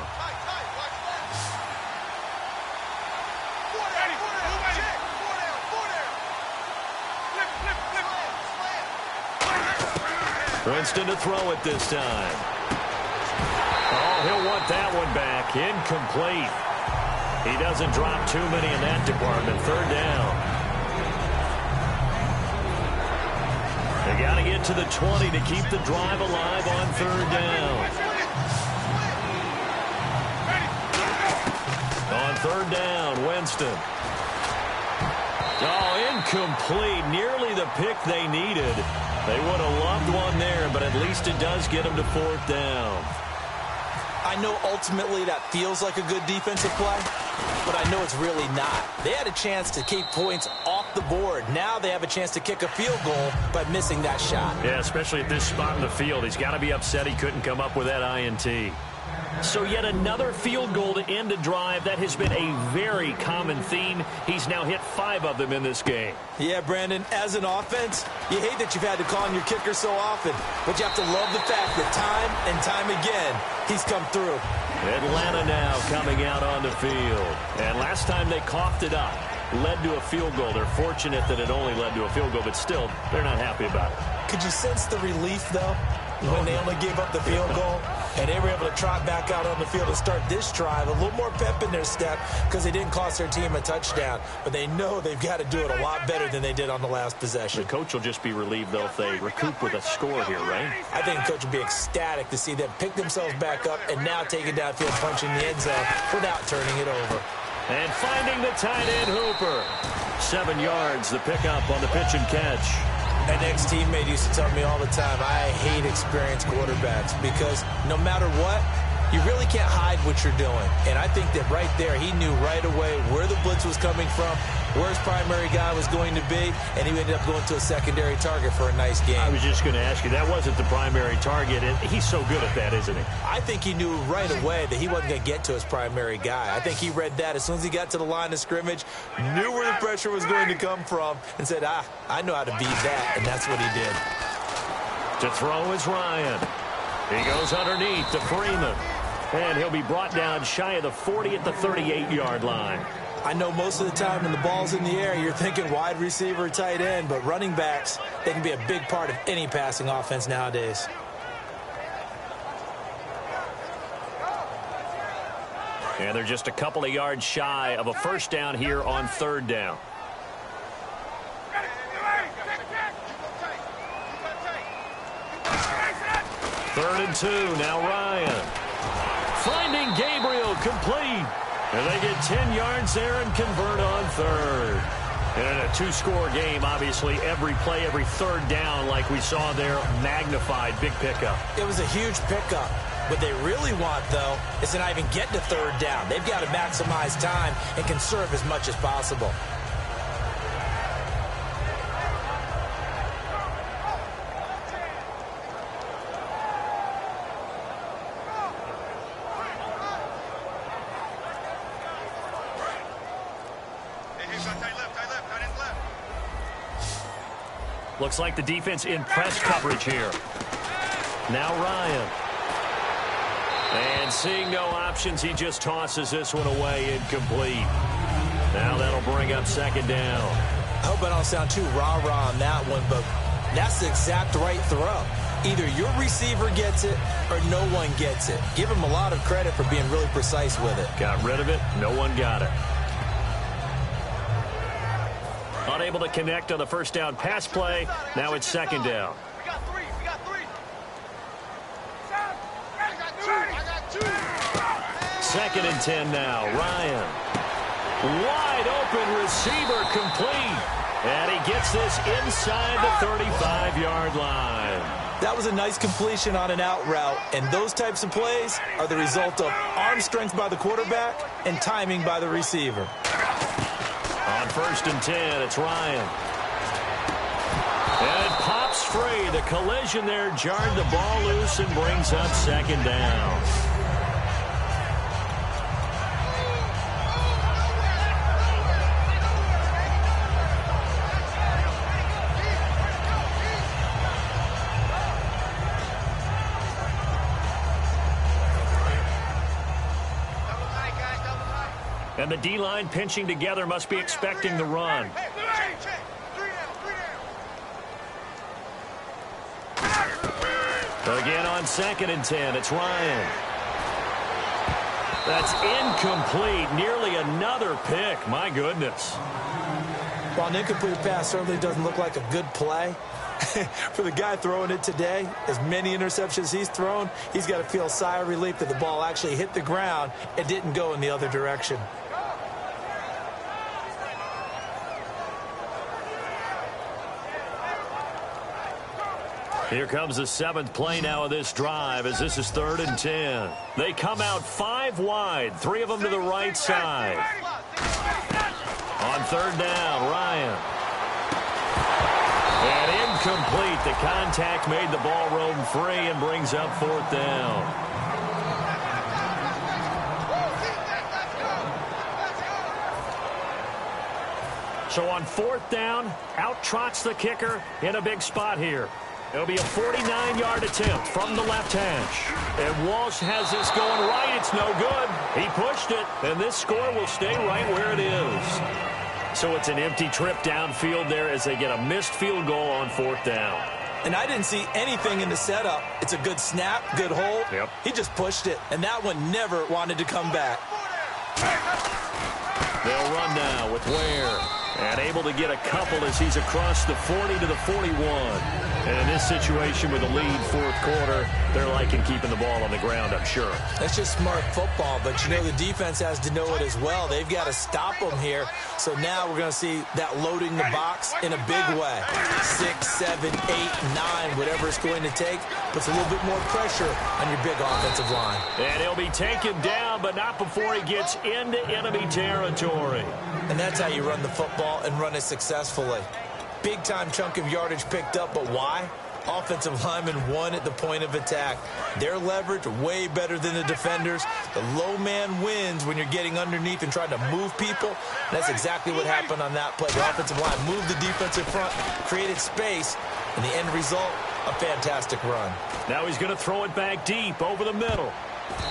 Winston to throw it this time. Oh, he'll want that one back. Incomplete. He doesn't drop too many in that department. Third down. They got to get to the 20 to keep the drive alive on third down. On third down, Winston. Oh, incomplete. Nearly the pick they needed. They would have loved one there, but at least it does get them to fourth down. I know ultimately that feels like a good defensive play, but I know it's really not. They had a chance to keep points off the board. Now they have a chance to kick a field goal by missing that shot. Yeah, especially at this spot in the field. He's got to be upset he couldn't come up with that INT. So yet another field goal to end a drive. That has been a very common theme. He's now hit 5 of them in this game. Yeah, Brandon, as an offense, you hate that you've had to call on your kicker so often, but you have to love the fact that time and time again, he's come through. Atlanta now coming out on the field. And last time they coughed it up, led to a field goal. They're fortunate that it only led to a field goal, but still, they're not happy about it. Could you sense the relief, though, when they only gave up the field goal? And they were able to trot back out on the field and start this drive. A little more pep in their step because they didn't cost their team a touchdown. But they know they've got to do it a lot better than they did on the last possession. The coach will just be relieved, though, if they recoup with a score here, right? I think the coach will be ecstatic to see them pick themselves back up and now take it downfield, punching the end zone without turning it over. And finding the tight end, Hooper. 7 yards, the pickup on the pitch and catch. An ex-teammate used to tell me all the time, I hate experienced quarterbacks because no matter what, you really can't hide what you're doing. And I think that right there, he knew right away where the blitz was coming from, where his primary guy was going to be, and he ended up going to a secondary target for a nice game. I was just going to ask you, that wasn't the primary target, and he's so good at that, isn't he? I think he knew right away that he wasn't going to get to his primary guy. I think he read that as soon as he got to the line of scrimmage, knew where the pressure was going to come from, and said, I know how to beat that, and that's what he did. To throw is Ryan. He goes underneath to Freeman. And he'll be brought down shy of the 40 at the 38-yard line. I know most of the time when the ball's in the air, you're thinking wide receiver, tight end, but running backs, they can be a big part of any passing offense nowadays. And they're just a couple of yards shy of a first down here on third down. Third and 2, now Ryan. Finding Gabriel, complete. And they get 10 yards there and convert on third. And in a 2-score game, obviously, every play, every third down, like we saw there, magnified. Big pickup. It was a huge pickup. What they really want, though, is to not even get to third down. They've got to maximize time and conserve as much as possible. Looks like the defense in press coverage here. Now Ryan. And seeing no options, he just tosses this one away incomplete. Now that'll bring up second down. I hope I don't sound too rah-rah on that one, but that's the exact right throw. Either your receiver gets it or no one gets it. Give him a lot of credit for being really precise with it. Got rid of it. No one got it. Unable to connect on the first down pass play. Now it's second down. Second and 10 now. Ryan. Wide open receiver complete. And he gets this inside the 35-yard line. That was a nice completion on an out route, and those types of plays are the result of arm strength by the quarterback and timing by the receiver. On first and 10, it's Ryan. And it pops free. The collision there jarred the ball loose and brings up second down. And the D-line pinching together must be expecting the run. Again on second and 10, it's Ryan. That's incomplete. Nearly another pick. My goodness. While an incomplete pass certainly doesn't look like a good play, for the guy throwing it today, as many interceptions he's thrown, he's got to feel a sigh of relief that the ball actually hit the ground and didn't go in the other direction. Here comes the seventh play now of this drive as this is third and 10. They come out 5 wide, 3 of them to the right side. On third down, Ryan. And incomplete. The contact made the ball roam free and brings up fourth down. So on fourth down, out trots the kicker in a big spot here. It'll be a 49-yard attempt from the left hash. And Walsh has this going right. It's no good. He pushed it, and this score will stay right where it is. So it's an empty trip downfield there as they get a missed field goal on fourth down. And I didn't see anything in the setup. It's a good snap, good hold. Yep. He just pushed it, and that one never wanted to come back. They'll run now with Ware. And able to get a couple as he's across the 40 to the 41. And in this situation with the lead fourth quarter, they're liking keeping the ball on the ground, I'm sure. That's just smart football, but you know the defense has to know it as well. They've got to stop them here. So now we're going to see that loading the box in a big way. 6, 7, 8, 9, whatever it's going to take, puts a little bit more pressure on your big offensive line. And he'll be taken down, but not before he gets into enemy territory. And that's how you run the football and run it successfully. Big-time chunk of yardage picked up, but why? Offensive linemen won at the point of attack. Their leverage way better than the defenders. The low man wins when you're getting underneath and trying to move people. That's exactly what happened on that play. The offensive line moved the defensive front, created space, and the end result, a fantastic run. Now he's going to throw it back deep over the middle.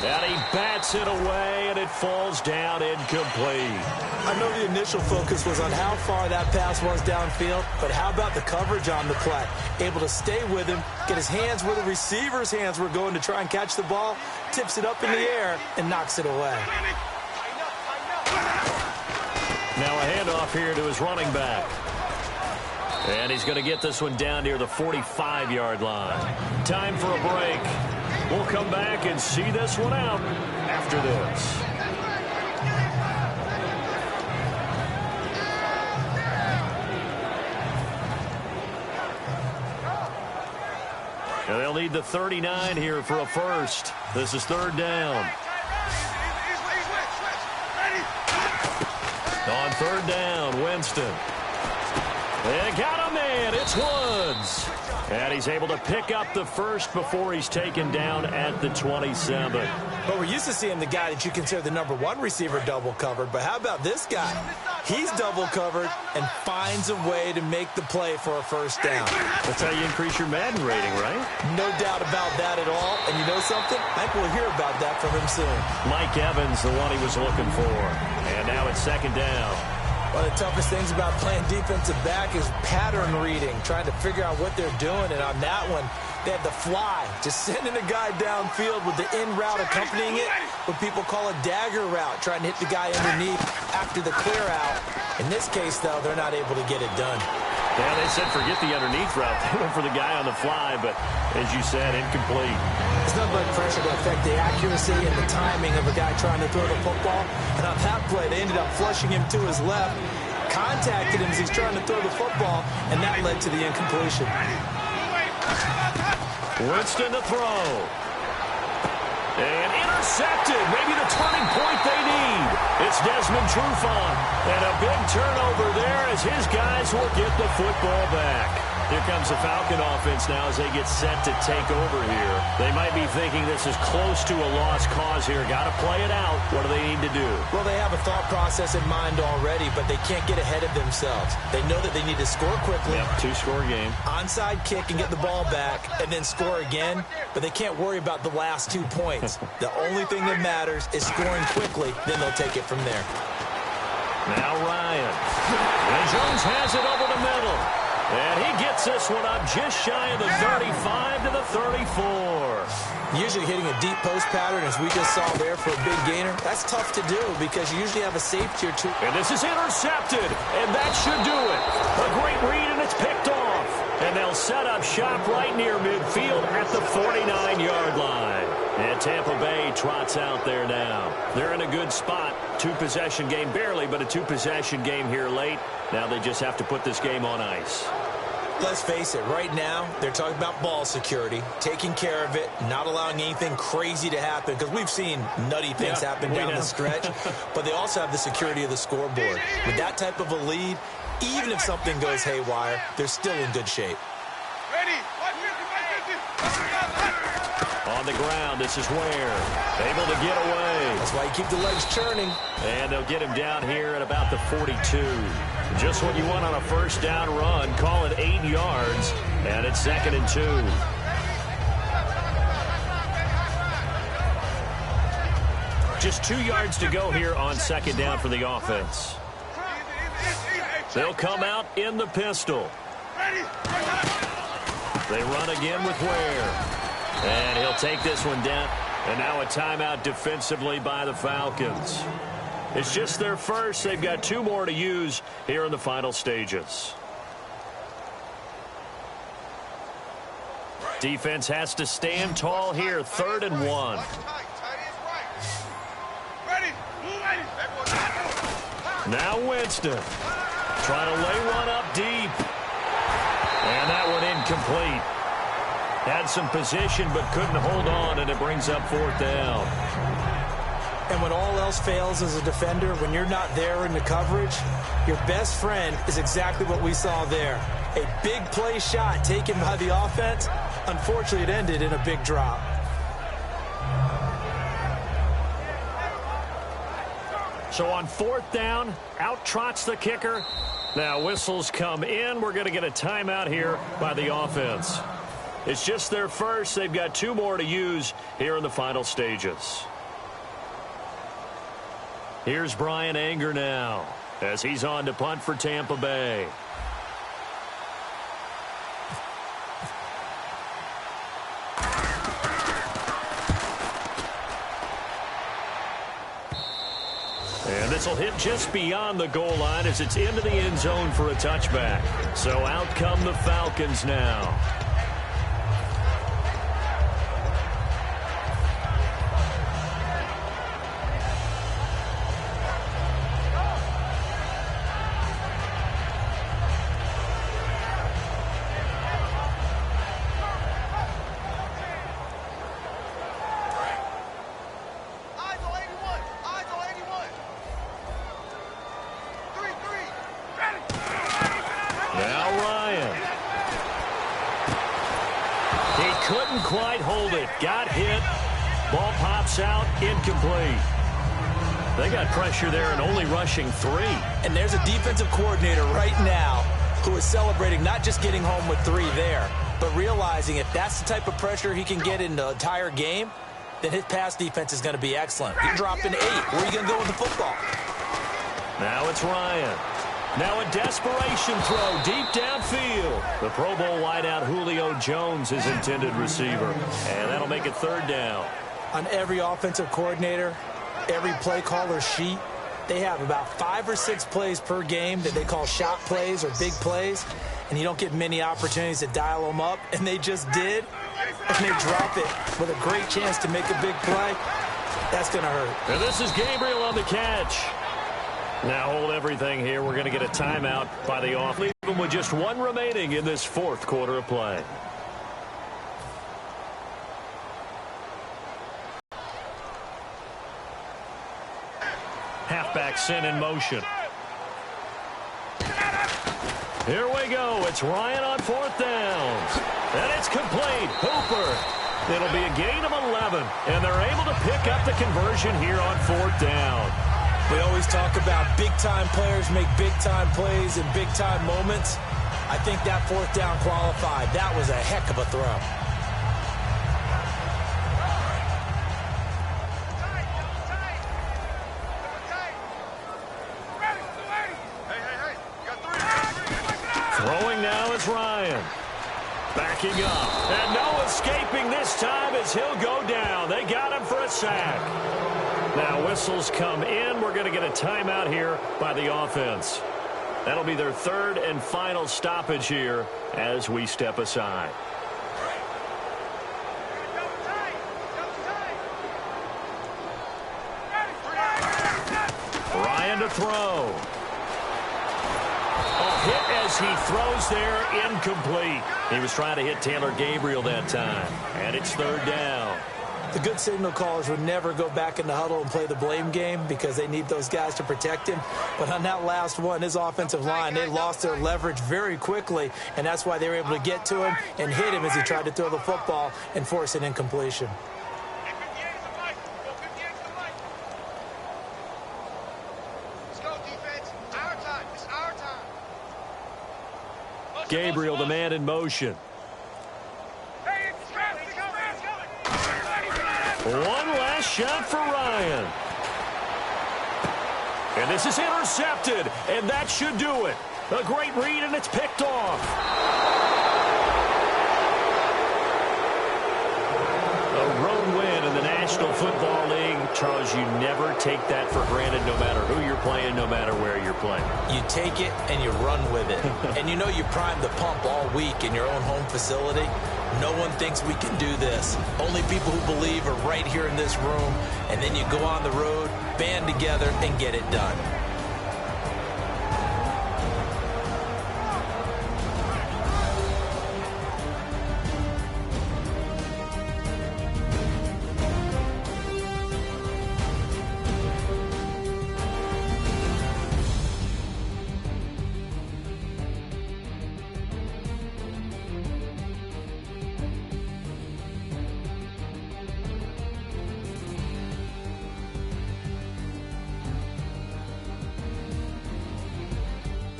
And he bats it away, and it falls down incomplete. I know the initial focus was on how far that pass was downfield, but how about the coverage on the play? Able to stay with him, get his hands where the receiver's hands were going to try and catch the ball, tips it up in the air, and knocks it away. Now a handoff here to his running back. And he's going to get this one down near the 45-yard line. Time for a break. We'll come back and see this one out after this. And they'll need the 39 here for a first. This is third down. On third down, Winston. They got a man. It's Woods. And he's able to pick up the first before he's taken down at the 27. But we're used to seeing the guy that you consider the #1 receiver double covered. But how about this guy? He's double covered and finds a way to make the play for a first down. That's how you increase your Madden rating, right? No doubt about that at all. And you know something? I think we'll hear about that from him soon. Mike Evans, the one he was looking for. And now it's second down. One of the toughest things about playing defensive back is pattern reading, trying to figure out what they're doing. And on that one, they had the fly, just sending a guy downfield with the in route accompanying it, what people call a dagger route, trying to hit the guy underneath after the clear out. In this case, though, they're not able to get it done. Yeah, they said forget the underneath route. They went for the guy on the fly, but as you said, incomplete. It's not like pressure to affect the accuracy and the timing of a guy trying to throw the football. And on that play, they ended up flushing him to his left, contacted him as he's trying to throw the football, and that led to the incompletion. Winston to throw. And intercepted. Maybe the turning point they need. It's Desmond Trufant. And a big turnover there as his guys will get the football back. Here comes the Falcon offense now as they get set to take over here. They might be thinking this is close to a lost cause here. Got to play it out. What do they need to do? Well, they have a thought process in mind already, but they can't get ahead of themselves. They know that they need to score quickly. Yep, two-score game. Onside kick and get the ball back and then score again, but they can't worry about the last 2 points. The only thing that matters is scoring quickly, then they'll take it from there. Now Ryan. And Jones has it over the middle. And he gets this one up just shy of the 35 to the 34. Usually hitting a deep post pattern, as we just saw there for a big gainer, that's tough to do because you usually have a safety or two. And this is intercepted, and that should do it. A great read, and it's picked off. And they'll set up shop right near midfield at the 49-yard line. And Tampa Bay trots out there now. They're in a good spot. Two-possession game, barely, but a two-possession game here late. Now they just have to put this game on ice. Let's face it, right now, they're talking about ball security, taking care of it, not allowing anything crazy to happen, because we've seen nutty things happen down the stretch, but they also have the security of the scoreboard. With that type of a lead, even if something goes haywire, they're still in good shape. On the ground, this is Ware. Able to get away. That's why you keep the legs churning. And they'll get him down here at about the 42. Just what you want on a first down run. Call it 8 yards. And it's 2nd and 2. Just 2 yards to go here on 2nd down for the offense. They'll come out in the pistol. They run again with Ware. And he'll take this one down. And now a timeout defensively by the Falcons. It's just their first. They've got 2 more to use here in the final stages. Defense has to stand tall here. 3rd and 1. Now Winston. Trying to lay one up deep. And that one incomplete. Had some position but couldn't hold on, and it brings up 4th down. And when all else fails as a defender, when you're not there in the coverage, your best friend is exactly what we saw there. A big play shot taken by the offense. Unfortunately, it ended in a big drop. So on 4th down, out trots the kicker. Now whistles come in. We're going to get a timeout here by the offense. It's just their first. They've got 2 more to use here in the final stages. Here's Brian Anger now as he's on to punt for Tampa Bay. And this will hit just beyond the goal line as it's into the end zone for a touchback. So out come the Falcons now. Quite hold it. Got hit. Ball pops out. Incomplete. They got pressure there and only rushing 3. And there's a defensive coordinator right now who is celebrating not just getting home with 3 there, but realizing if that's the type of pressure he can get in the entire game, then his pass defense is going to be excellent. You're dropping 8. Where are you going to go with the football? Now it's Ryan. Now a desperation throw deep downfield. The Pro Bowl wideout Julio Jones is intended receiver. And that'll make it 3rd down. On every offensive coordinator, every play caller sheet, they have about 5 or 6 plays per game that they call shot plays or big plays. And you don't get many opportunities to dial them up. And they just did. And they drop it with a great chance to make a big play. That's going to hurt. And this is Gabriel on the catch. Now hold everything here. We're going to get a timeout by the off. Leave them with just 1 remaining in this 4th quarter of play. Halfback sent in motion. Here we go. It's Ryan on 4th down. And it's complete. Hooper. It'll be a gain of 11. And they're able to pick up the conversion here on 4th down. We always talk about big-time players make big-time plays in big-time moments. I think that 4th down qualified. That was a heck of a throw. Throwing now is Ryan. Backing up. And no escaping this time as he'll go down. They got him for a sack. Now whistles come in. We're going to get a timeout here by the offense. That'll be their 3rd and final stoppage here as we step aside. Ryan to throw. A hit as he throws there, incomplete. He was trying to hit Taylor Gabriel that time. And it's 3rd down. The good signal callers would never go back in the huddle and play the blame game because they need those guys to protect him. But on that last one, his offensive line, they lost their leverage very quickly, and that's why they were able to get to him and hit him as he tried to throw the football and force an incompletion. Gabriel, the man in motion. One last shot for Ryan. And this is intercepted, and that should do it. A great read, and it's picked off. A road win in the National Football League. Charles, you never take that for granted no matter who you're playing, no matter where you're playing. You take it and you run with it. And you know you primed the pump all week in your own home facility. No one thinks we can do this. Only people who believe are right here in this room. And then you go on the road, band together, and get it done.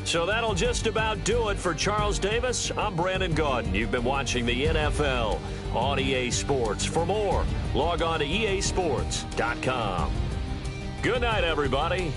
So that'll just about do it for Charles Davis. I'm Brandon Gaudin. You've been watching the NFL on EA Sports. For more, log on to easports.com. Good night, everybody.